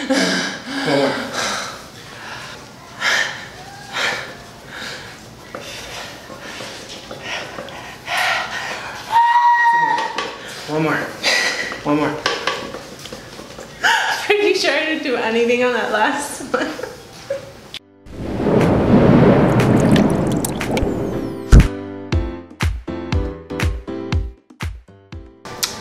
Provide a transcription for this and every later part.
One more. One more. One more. Pretty sure I didn't do anything on that last one.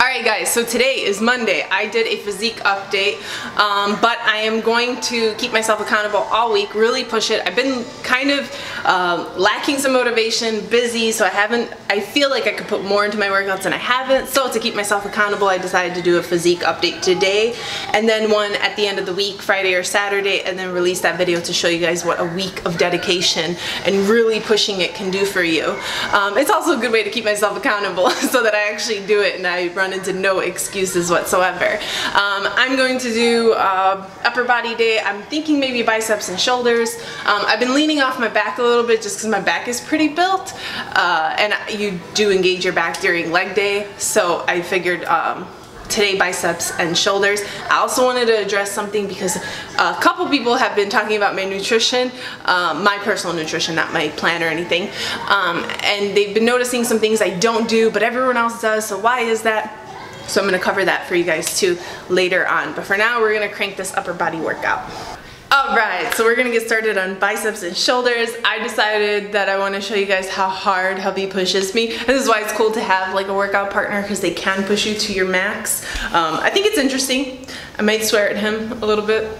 Alright guys, so today is Monday. I did a physique update, but I am going to keep myself accountable all week, really push it. I've been kind of lacking some motivation, busy, so I feel like I could put more into my workouts and I haven't. So to keep myself accountable, I decided to do a physique update today, and then one at the end of the week, Friday or Saturday, and then release that video to show you guys what a week of dedication and really pushing it can do for you. It's also a good way to keep myself accountable so that I actually do it and I run into no excuses whatsoever. I'm going to do upper body day. I'm thinking maybe biceps and shoulders. I've been leaning off my back a little bit just because my back is pretty built, and you do engage your back during leg day, so I figured today biceps and shoulders. I also wanted to address something because a couple people have been talking about my nutrition, my personal nutrition, not my plan or anything, and they've been noticing some things I don't do but everyone else does. So why is that? So I'm going to cover that for you guys too later on, but for now we're going to crank this upper body workout. Alright, so we're going to get started on biceps and shoulders. I decided that I want to show you guys how hard hubby pushes me. This is why it's cool to have like a workout partner, because they can push you to your max. I think it's interesting. I might swear at him a little bit.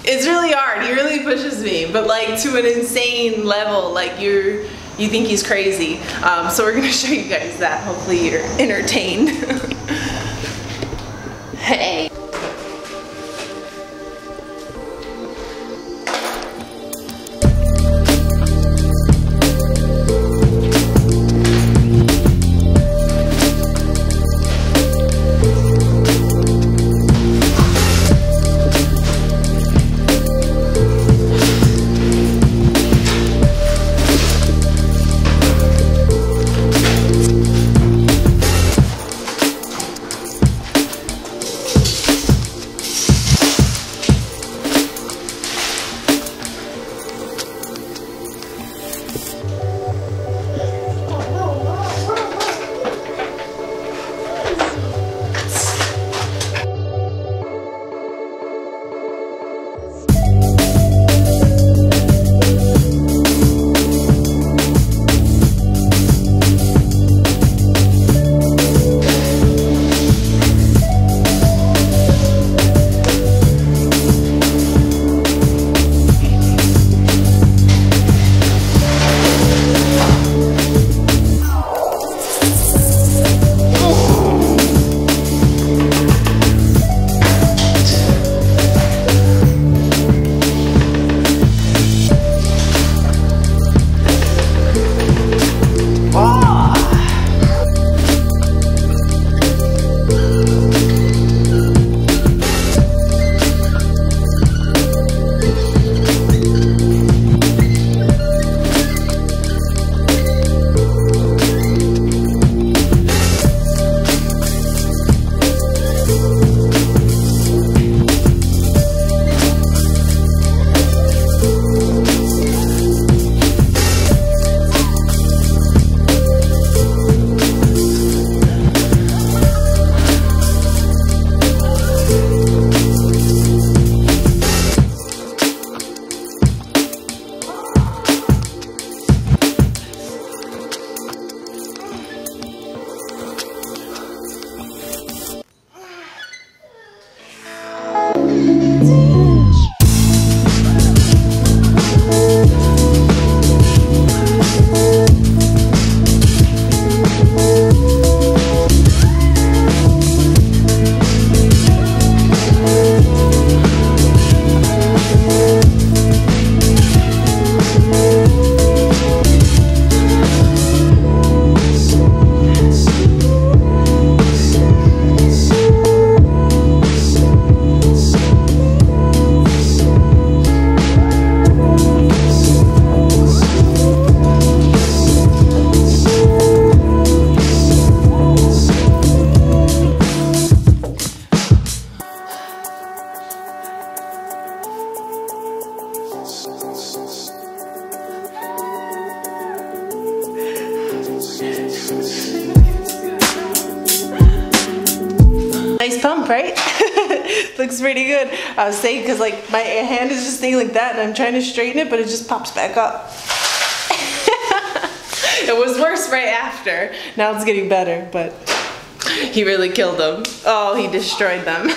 It's really hard. He really pushes me, but like to an insane level. Like you think he's crazy. So we're going to show you guys that. Hopefully you're entertained. Hey. pump, right? Looks pretty good. I was saying, because like my hand is just staying like that and I'm trying to straighten it, but it just pops back up. It was worse right after. Now it's getting better, but he really killed them. Oh, he destroyed them.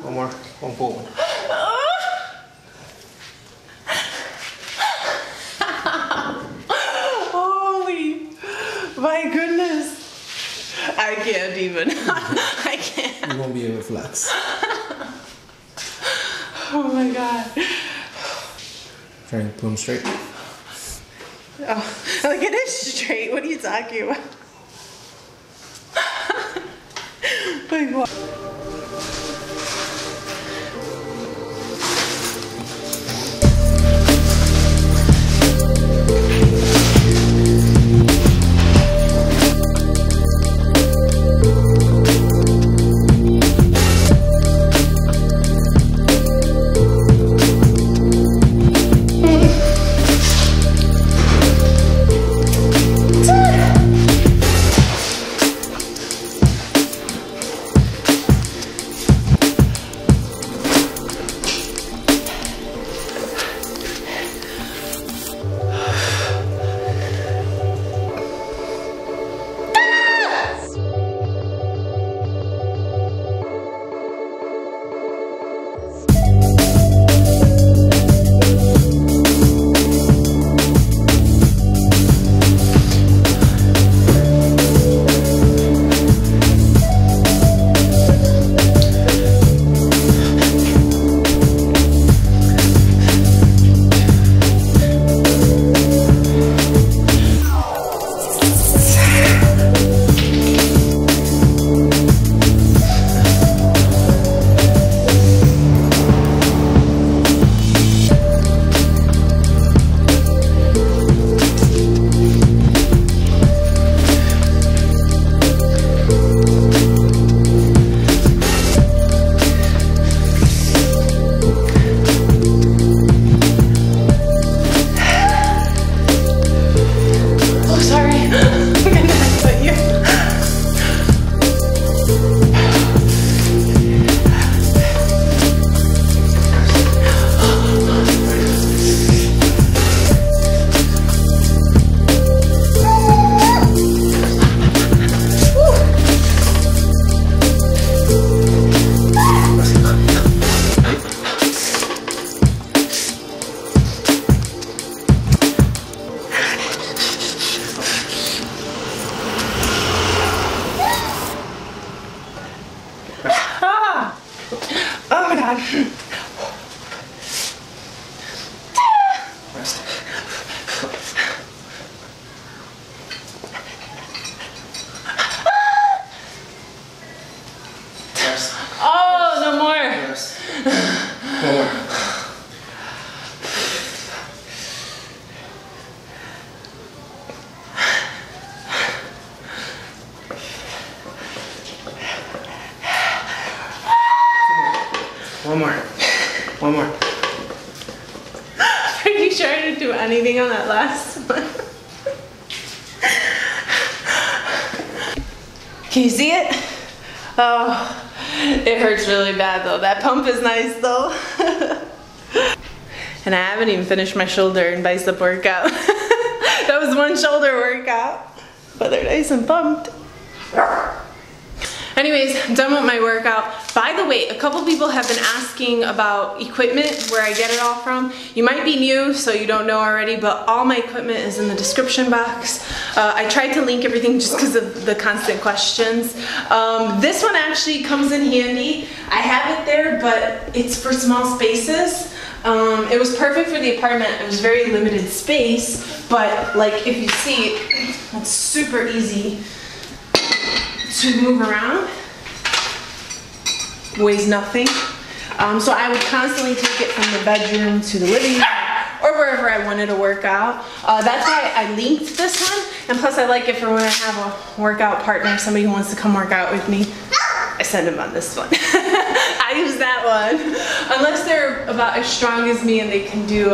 One more. One forward. Holy, my goodness. I can't even. I can't. You won't be able to flex. Oh my God. Try and put them straight. Oh, like it is straight. What are you talking about? Like what? God. Rest. Rest. Oh, no more. Rest. One more. One more. One more. Are you sure I didn't do anything on that last one? Can you see it? Oh, it hurts really bad though. That pump is nice though. And I haven't even finished my shoulder and bicep workout. That was one shoulder workout, but they're nice and pumped. Anyways, I'm done with my workout. By the way, a couple people have been asking about equipment, where I get it all from. You might be new, so you don't know already, but all my equipment is in the description box. I tried to link everything just because of the constant questions. This one actually comes in handy. I have it there, but it's for small spaces. It was perfect for the apartment. It was very limited space, but like if you see, it's super easy to move around. Weighs nothing. So I would constantly take it from the bedroom to the living room or wherever I wanted to work out. That's why I linked this one, and plus I like it for when I have a workout partner, somebody who wants to come work out with me. I send them on this one. I use that one. Unless they're about as strong as me and they can do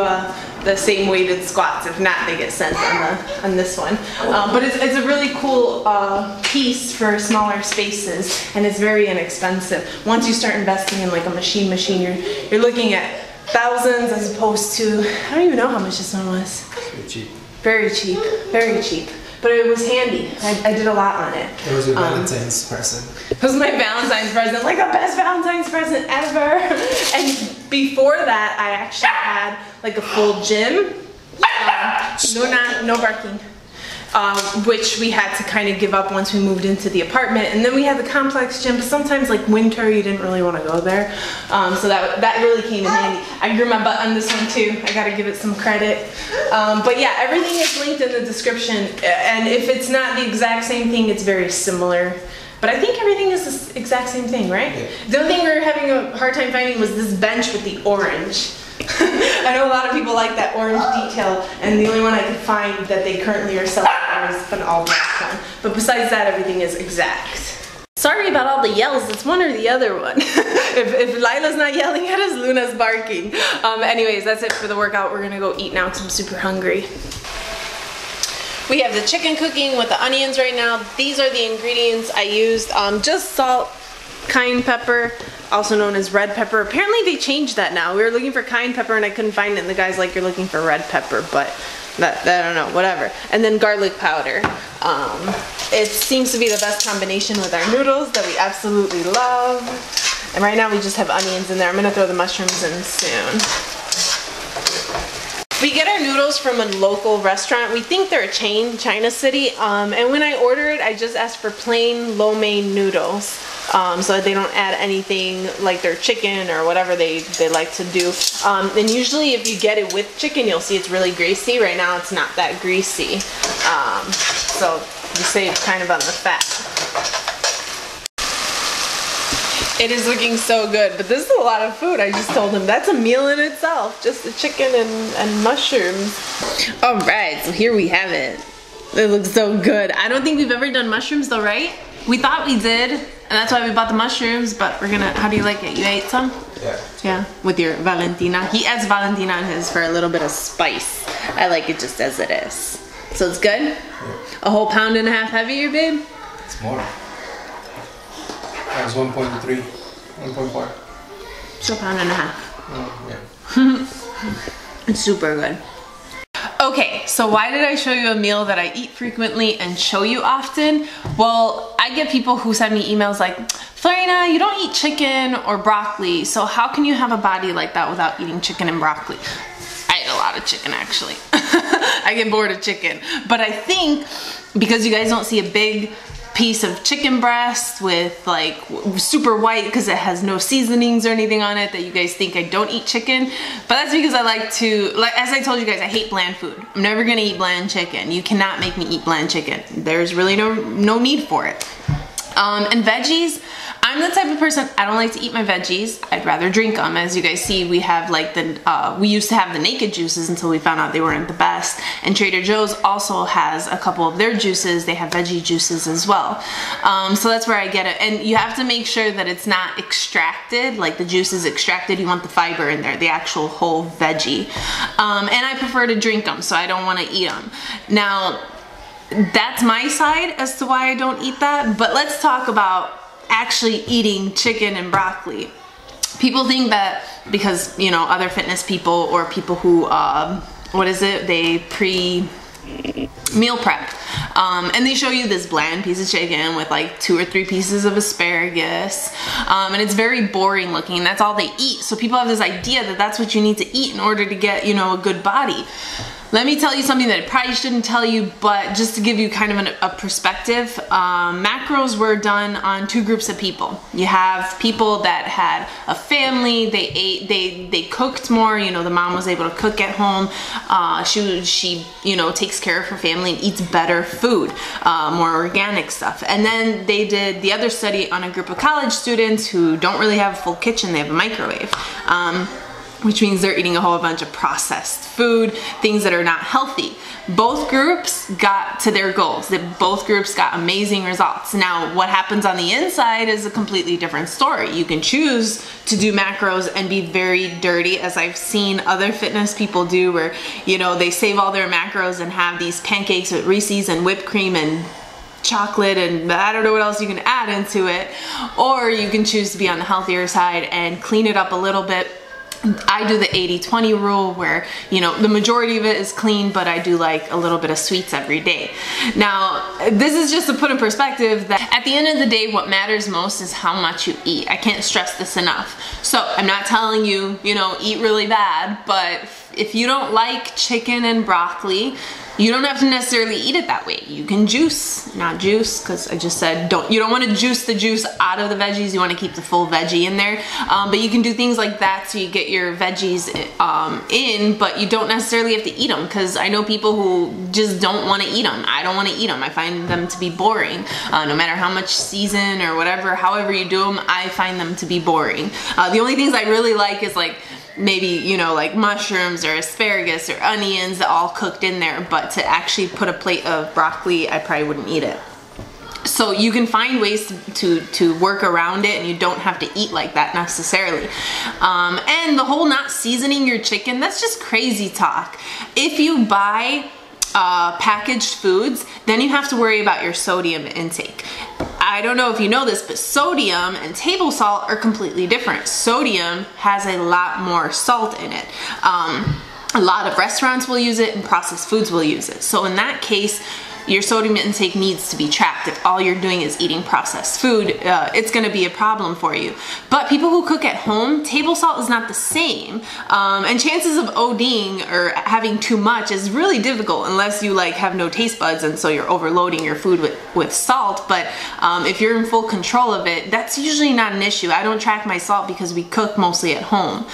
the same weighted squats. If not, they get sent on this one. But it's a really cool piece for smaller spaces, and it's very inexpensive. Once you start investing in like a machine, you're looking at thousands as opposed to, I don't even know how much this one was. Very cheap. Very cheap, very cheap. But it was handy. I did a lot on it. It was your Valentine's present. It was my Valentine's present, like the best Valentine's present ever. And before that, I actually had like a full gym. No barking. Which we had to kind of give up once we moved into the apartment. And then we had the complex gym, but sometimes like winter, you didn't really want to go there. So that really came in handy. I grew my butt on this one too. I gotta give it some credit. But yeah, everything is linked in the description. And if it's not the exact same thing, it's very similar. But I think everything is the exact same thing, right? Yeah. The only thing we were having a hard time finding was this bench with the orange. I know a lot of people like that orange detail, and the only one I could find that they currently are selling is an all black one. But besides that, everything is exact. Sorry about all the yells, it's one or the other one. if Lila's not yelling at us, Luna's barking. Anyways, that's it for the workout. We're gonna go eat now because I'm super hungry. We have the chicken cooking with the onions right now. These are the ingredients I used. Just salt, cayenne pepper, also known as red pepper. Apparently they changed that now. We were looking for cayenne pepper and I couldn't find it, and the guy's like, you're looking for red pepper, but I don't know, whatever. And then garlic powder. It seems to be the best combination with our noodles that we absolutely love. And right now we just have onions in there. I'm gonna throw the mushrooms in soon. We get our noodles from a local restaurant. We think they're a chain, China City. And when I order it, I just ask for plain lo mein noodles. So that they don't add anything like their chicken or whatever they like to do. And usually if you get it with chicken, you'll see it's really greasy. Right now it's not that greasy. So you save kind of on the fat. It is looking so good, but this is a lot of food. I just told him that's a meal in itself, just the chicken and mushrooms. All right, so here we have it. It looks so good. I don't think we've ever done mushrooms though, right? We thought we did, and that's why we bought the mushrooms, but we're gonna, how do you like it? You ate some? Yeah. Yeah, with your Valentina. He adds Valentina on his for a little bit of spice. I like it just as it is. So it's good? Yeah. A whole pound and a half heavier, babe? It's more. That was 1.3, 1.4. So a pound and a half. Yeah. It's super good. Okay, so why did I show you a meal that I eat frequently and show you often? Well, I get people who send me emails like, Florina, you don't eat chicken or broccoli, so how can you have a body like that without eating chicken and broccoli? I eat a lot of chicken actually. I get bored of chicken. But I think because you guys don't see a big piece of chicken breast with like super white because it has no seasonings or anything on it that you guys think I don't eat chicken. But that's because I like to, like, as I told you guys, I hate bland food. I'm never gonna eat bland chicken. You cannot make me eat bland chicken. There's really no need for it. And veggies, I'm the type of person, I don't like to eat my veggies. I'd rather drink them. As you guys see, we have like we used to have the naked juices until we found out they weren't the best. And Trader Joe's also has a couple of their juices. They have veggie juices as well. So that's where I get it. And you have to make sure that it's not extracted, like the juice is extracted. You want the fiber in there, the actual whole veggie. And I prefer to drink them, so I don't want to eat them. Now, that's my side as to why I don't eat that, but let's talk about actually eating chicken and broccoli. People think that because, you know, other fitness people or people who, they meal prep, and they show you this bland piece of chicken with like 2 or 3 pieces of asparagus, and it's very boring looking. That's all they eat. So people have this idea that that's what you need to eat in order to get, you know, a good body. Let me tell you something that I probably shouldn't tell you, but just to give you kind of a perspective, macros were done on 2 groups of people. You have people that had a family, they cooked more, you know, the mom was able to cook at home, she you know, takes care of her family and eats better food, more organic stuff. And then they did the other study on a group of college students who don't really have a full kitchen, they have a microwave. Which means they're eating a whole bunch of processed food, things that are not healthy. Both groups got to their goals. Both groups got amazing results. Now, what happens on the inside is a completely different story. You can choose to do macros and be very dirty, as I've seen other fitness people do, where, you know, they save all their macros and have these pancakes with Reese's and whipped cream and chocolate and I don't know what else you can add into it. Or you can choose to be on the healthier side and clean it up a little bit. I do the 80-20 rule where, you know, the majority of it is clean, but I do like a little bit of sweets every day. Now, this is just to put in perspective that at the end of the day, what matters most is how much you eat. I can't stress this enough. So I'm not telling you, you know, eat really bad, but if you don't like chicken and broccoli, you don't have to necessarily eat it that way. You can juice, not juice, because I just said you don't want to juice the juice out of the veggies. You want to keep the full veggie in there. But you can do things like that so you get your veggies in, but you don't necessarily have to eat them, because I know people who just don't want to eat them. I don't want to eat them. I find them to be boring. No matter how much season or whatever, however you do them, I find them to be boring. The only things I really like is like maybe, you know, like mushrooms or asparagus or onions all cooked in there, but to actually put a plate of broccoli, I probably wouldn't eat it. So you can find ways to work around it, and you don't have to eat like that necessarily. And the whole not seasoning your chicken, that's just crazy talk. If you buy packaged foods, then you have to worry about your sodium intake. I don't know if you know this, but sodium and table salt are completely different. Sodium has a lot more salt in it. A lot of restaurants will use it and processed foods will use it. So in that case, your sodium intake needs to be tracked. If all you're doing is eating processed food, it's gonna be a problem for you. But people who cook at home, table salt is not the same. And chances of ODing or having too much is really difficult unless you like have no taste buds and so you're overloading your food with salt. But if you're in full control of it, that's usually not an issue. I don't track my salt because we cook mostly at home.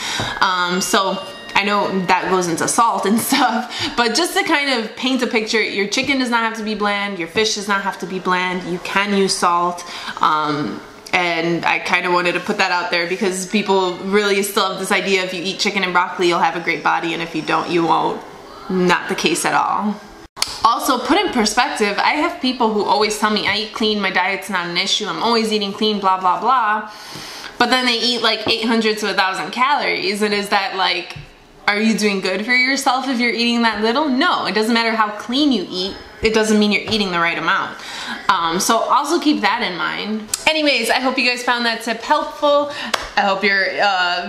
So I know that goes into salt and stuff, but just to kind of paint a picture, your chicken does not have to be bland, your fish does not have to be bland, you can use salt, and I kind of wanted to put that out there because people really still have this idea if you eat chicken and broccoli, you'll have a great body, and if you don't, you won't. Not the case at all. Also, put in perspective, I have people who always tell me, I eat clean, my diet's not an issue, I'm always eating clean, blah, blah, blah, but then they eat like 800 to 1,000 calories, and is that like, are you doing good for yourself if you're eating that little? No, it doesn't matter how clean you eat. It doesn't mean you're eating the right amount. So also keep that in mind. Anyways, I hope you guys found that tip helpful. I hope you're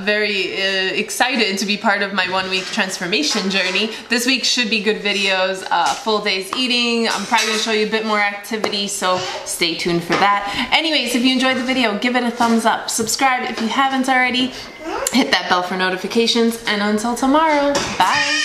very excited to be part of my 1 week transformation journey. This week should be good videos, full days eating. I'm probably gonna show you a bit more activity, so stay tuned for that. Anyways, if you enjoyed the video, give it a thumbs up. Subscribe if you haven't already. Hit that bell for notifications, and until tomorrow, bye.